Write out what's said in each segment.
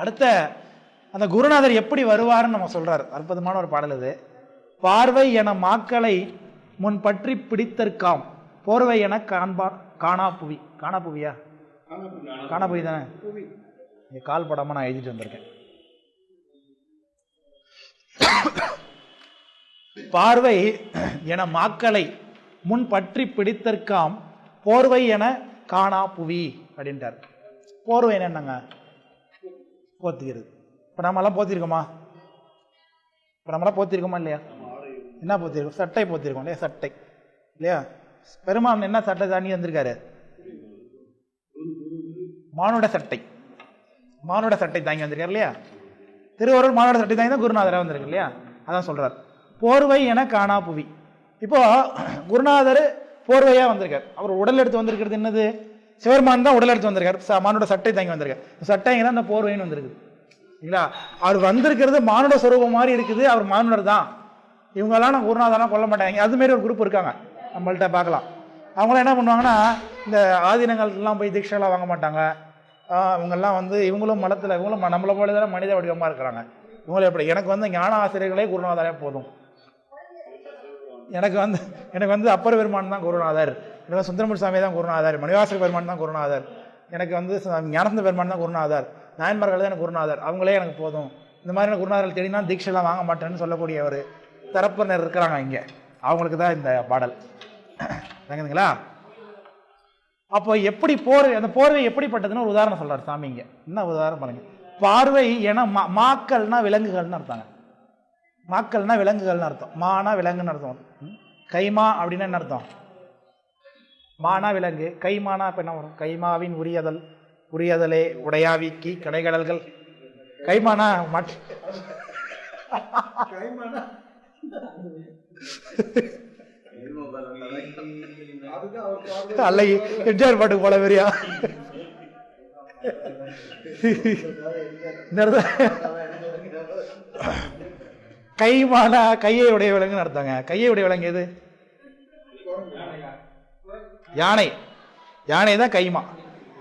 அடுத்த அந்த குருநாதர் எப்படி வருவார்னு நம்ம சொல்றாரு. அற்புதமான ஒரு பாடல் இது. பார்வை என மாக்களை முன் பற்றி பிடித்தற்காம் போர்வை என காண்பார் காணா புவி. காணா புவியா? காணா புவி தானே. கால் படாம நான் எழுதிட்டு வந்திருக்கேன். பார்வை என மாக்களை முன் பற்றி பிடித்தற்காம் போர்வை என காணா புவி அப்படின்ட்டார். போர்வை என்னங்க? போத்திக்கிறது. இப்ப நம்மளாம் போத்திருக்கோமா? இப்ப நம்மளாம் போத்திருக்கோமா இல்லையா? என்ன போத்திருக்கோம்? சட்டை போத்திருக்கோம் இல்லையா? சட்டை இல்லையா? பெருமான் என்ன சட்டை தாண்டி வந்திருக்காரு? மானுட சட்டை. மானுட சட்டை தாங்கி வந்திருக்காரு இல்லையா? திருவருள் மானுட சட்டை தாங்கி தான் குருநாதராக வந்திருக்கு இல்லையா? அதான் சொல்றார் போர்வை என காணா புவி. இப்போ குருநாதர் போர்வையா வந்திருக்கார். அவர் உடல் எடுத்து வந்திருக்கிறது என்னது? சிவருமான் தான் உடல் எடுத்து வந்திருக்காரு. மானுட சட்டை தாங்கி வந்திருக்காரு. சட்டைங்க தான் இந்த போர்வைன்னு வந்திருக்குது இல்லைங்களா? அவர் வந்திருக்கிறது மானுட சொரூபம் மாதிரி இருக்குது. அவர் மானுடர் தான். இவங்கெல்லாம் நான் குருநாதெல்லாம் கொல்ல மாட்டாங்க. அது மாதிரி ஒரு குரூப் இருக்காங்க, நம்மள்கிட்ட பார்க்கலாம். அவங்களாம் என்ன பண்ணுவாங்கன்னா, இந்த ஆதீனங்கள்லாம் போய் தீட்சைலாம் வாங்க மாட்டாங்க. இவங்கெல்லாம் வந்து இவங்களும் மலத்தில் இவங்களும் நம்மளை போல தான் மனித வடிவமாக இருக்கிறாங்க. இவங்களும் எப்படி? எனக்கு வந்து ஞான ஆசிரியர்களே குருநாதரே போதும். எனக்கு வந்து அப்பர் பெருமான் தான் குருநாதர், எனக்கு சுந்தரமூர்த்தி சாமி தான் குருநாதர், மணிவாசக பெருமான் தான் குருநாதர், எனக்கு வந்து ஞானசந்த பெருமான் தான் குருநாதர், நாயன்மார்கள் தான் எனக்கு குருநாதர், அவங்களே எனக்கு போதும். இந்த மாதிரியான குருநாதர்கள் தேடினா தீட்சைலாம் வாங்க மாட்டேன்னு சொல்லக்கூடிய ஒரு தரப்பினர் இருக்கிறாங்க இங்கே. அவங்களுக்கு தான் இந்த பாடல். விளங்குதுங்களா? அப்போ எப்படி அந்த போர்வை எப்படிப்பட்டதுன்னு ஒரு உதாரணம் சொல்றாரு சாமி இங்க. என்ன உதாரணம் பாருங்க. பார்வை ஏன்னா மாக்கள்னா விலங்குகள்னு அர்த்தங்க. மாக்கள்னா விலங்குகள்னு அர்த்தம். மானா விலங்குன்னு அர்த்தம். கைமா அப்படின்னா என்ன அர்த்தம்? மானா விலங்கு, கைமானா இப்ப என்ன வரும்? கைமாவின் உரியதலே உடையாவிக்கி கடைகடல்கள். கைமானா அல்ல எம்ஜிஆர் பாட்டுக்கு போல வெறியா? கைமானா கையை உடைய விலங்குன்னு அர்த்தங்க. கையை உடைய விலங்கு எது? யானை. யானை தான் கைமா.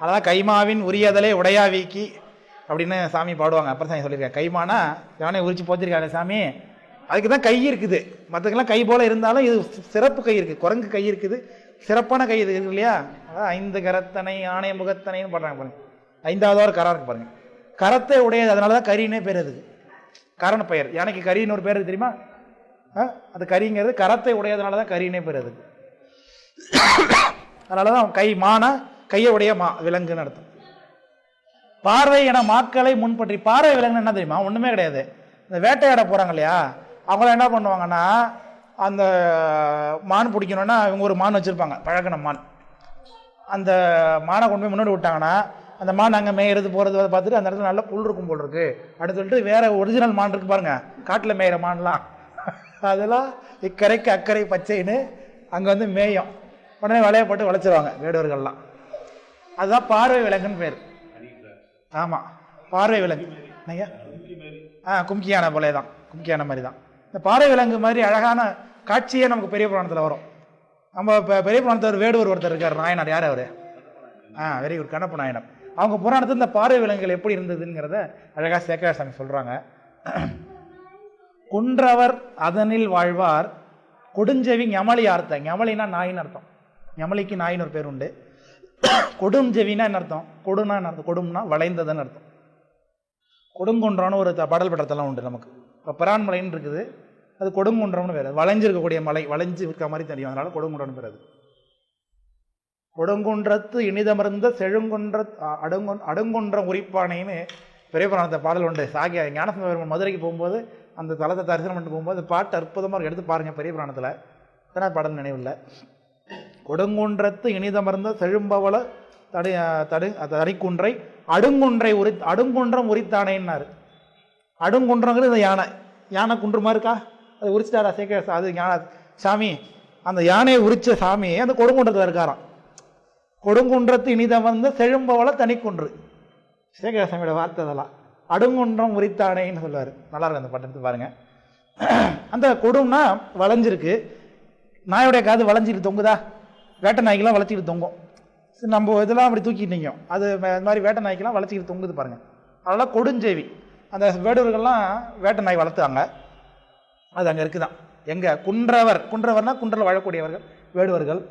அதான் கைமாவின் உரியதலே உடையா வீக்கி அப்படின்னு சாமி பாடுவாங்க. அப்புறம் சாமி சொல்லியிருக்கேன். கைமானா யானை உரிச்சு போத்திருக்காங்க சாமி. அதுக்கு தான் கை இருக்குது. மற்றதுக்கெல்லாம் கை போல இருந்தாலும் இது சிறப்பு கை இருக்குது. குரங்கு கை இருக்குது, சிறப்பான கை இது இருக்கு இல்லையா? அதான் 5 கரத்தனை ஆணை முகத்தனைன்னு பாடுறாங்க பாருங்க. 5வது ஒரு கரம் இருக்கு பாருங்க. கரத்தை உடையது, அதனால தான் கரின்னே பேர். அதுக்கு காரண பெயர். யானைக்கு கரின்னு ஒரு பேர் இருக்கு தெரியுமா? அது கரிங்கிறது கரத்தை உடையதுனால தான் கரின்னே பேர். அதுக்கு அதனாலதான் கை மானா கையை உடைய விலங்குன்னு அர்த்தம். பார்வை என மாக்களை முன்பற்றி. பார்வை விலங்குன்னு என்ன தெரியுமா? ஒண்ணுமே கிடையாது. இந்த வேட்டையாட போறாங்க இல்லையா, அவங்களாம் என்ன பண்ணுவாங்கன்னா, அந்த மான் பிடிக்கணும்னா இவங்க ஒரு மான் வச்சிருப்பாங்க, பழக்கின மான். அந்த மானை கொண்டு போய் முன்னாடி விட்டாங்கன்னா அந்த மான் அங்கே மேயறது போறது பார்த்துட்டு அந்த இடத்துல நல்லா புல் இருக்கும் போல் இருக்கு அப்படின்னு சொல்லிட்டு வேற ஒரிஜினல் மான் இருக்கு பாருங்க, காட்டில் மேயிற மான்லாம், அதெல்லாம் இக்கரைக்கு அக்கறை பச்சைன்னு அங்கே வந்து மேயும். உடனே வலையை போட்டு வளைச்சிருவாங்க வேடுவர்கள்லாம். அதுதான் பார்வை விலங்குன்னு பேர். ஆமாம், பார்வை விலங்கு. ஐயா கும்கி யானை போலே தான், கும்கி யானை மாதிரி தான். இந்த பார்வை விலங்கு மாதிரி அழகான காட்சியே நமக்கு பெரிய புராணத்தில் வரும். நம்ம இப்போ பெரிய புராணத்தில் வேடுவர் ஒருத்தர் இருக்கார், நாயனார். யார் அவர்? Very good, Kannappa Nayanar. அவங்க புராணத்தில் இந்த பார்வை விலங்குகள் எப்படி இருந்ததுங்கிறத அழகாக சேக்கராஜ சாமி சொல்கிறாங்க. குன்றவர் அதனில் வாழ்வார் கொடுஞ்செவி ஞமலி அர்த்தம். ஞமலினா நாயின்னு அர்த்தம். ஞமலிக்கு நாயின்னு ஒரு பேர் உண்டு. கொடுஞ்செவினா என்ன அர்த்தம்? கொடுனா என்ன அர்த்தம்? கொடும்னா வளைந்ததுன்னு அர்த்தம். கொடுங்குன்றான்னு ஒரு பாடல் படத்தெல்லாம் உண்டு நமக்கு. இப்போ பிரான்மலைன்னு இருக்குது, அது கொடுங்குன்றம்னு பேர். வளைஞ்சிருக்கக்கூடிய மலை, வளைஞ்சு இருக்க மாதிரி தெரியும், அதனால கொடுங்குன்றம்னு பேர். அது கொடுங்குன்றத்து இனிதமர்ந்த செழுங்குன்ற அடுங்குன்றம் உரிப்பானைன்னு பெரிய புராணத்தை பாடல் உண்டு. சாகிய ஞானசம்பந்த பெருமான் மதுரைக்கு போகும்போது அந்த தலத்தை தரிசனம் பண்ணிட்டு போகும்போது பாட்டு அற்புதமாக எடுத்து பாருங்க பெரிய புராணத்தில். எத்தனை பாடல் நினைவில். கொடுங்குன்றத்து இனிதமர்ந்த செழும்பவள தடிக்குன்றை அடுங்குன்றம் உரித்தானேன்னாரு. அடுங்குன்றங்கிறது இந்த யானை. யானை குன்றுமா இருக்கா, அது உரிச்சிட்டாரா சேகர்? அது ஞான சாமி, அந்த யானையை உரிச்ச சாமி அந்த கொடுங்குன்றத்தில் இருக்காராம். கொடுங்குன்றத்து இனிதமர்ந்த செழும்பவள தனிக்குன்று. சேகர சாமியோட வார்த்தை அதெல்லாம். அடுங்குன்றம் உரித்தானேன்னு சொல்லுவார். நல்லா இருக்கு அந்த பாட்டு, எடுத்து பாருங்க. அந்த கொடும்னா வளைஞ்சிருக்கு. நாயோடைய காது வளைஞ்சிட்டு தொங்குதா? வேட்டை நாய்க்கெல்லாம் வளைச்சிக்கிட்டு தொங்கும். நம்ம இதெல்லாம் அப்படி தூக்கிட்டு நிற்கும். அது இந்த மாதிரி வேட்டை நாய்க்கெல்லாம் வளைச்சிக்கிட்டு தொங்குது பாருங்க. அதெல்லாம் கொடுஞ்செவி. அந்த வேடுவர்கள்லாம் வேட்டை நாய் வளர்த்தாங்க, அது அங்கே இருக்குதான். எங்கே? குன்றவர். குன்றவர்னா குன்றில் வாழக்கூடியவர்கள் வேடுவர்கள்.